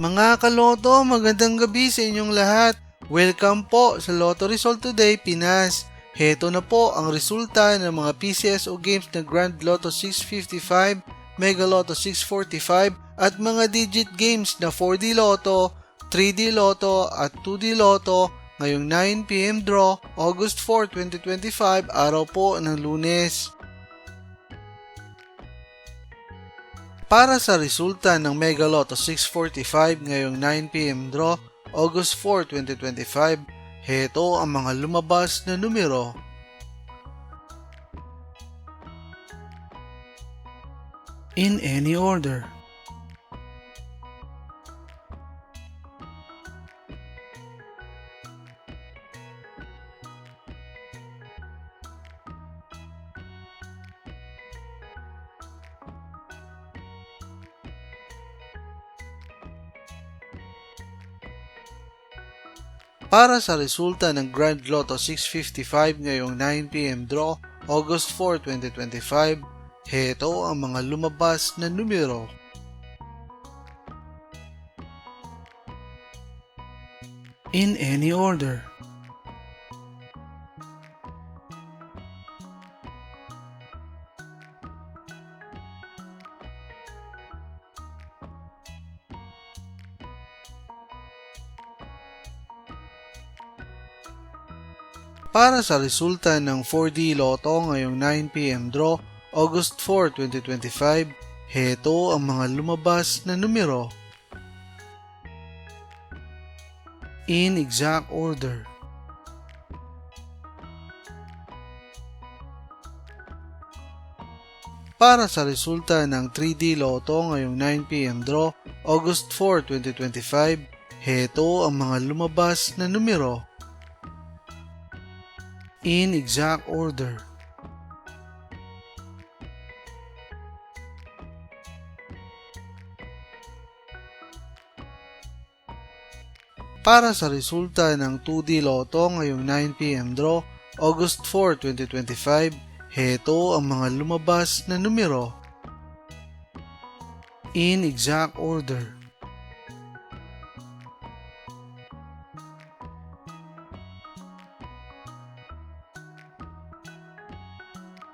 Mga kaloto, magandang gabi sa inyong lahat. Welcome po sa Lotto Result Today Pinas. Heto na po ang resulta ng mga PCSO games na Grand Lotto 655, Mega Lotto 645 at mga digit games na 4D Lotto, 3D Lotto at 2D Lotto ngayong 9pm draw, August 4, 2025, araw po ng Lunes. Para sa resulta ng Mega Lotto 645 ngayong 9pm draw, August 4, 2025, heto ang mga lumabas na numero. In any order. Para sa resulta ng Grand Lotto 655 ngayong 9pm draw, August 4, 2025, heto ang mga lumabas na numero. In any order. Para sa resulta ng 4D Lotto ngayong 9pm draw, August 4, 2025, heto ang mga lumabas na numero. In exact order. Para sa resulta ng 3D Lotto ngayong 9pm draw, August 4, 2025, heto ang mga lumabas na numero. In exact order. Para sa resulta ng 2D Lotto ngayong 9pm draw, August 4, 2025, heto ang mga lumabas na numero. In exact order.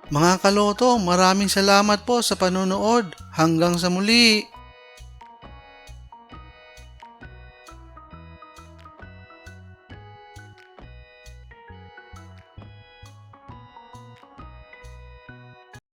Mga kaloto, maraming salamat po sa panonood. Hanggang sa muli!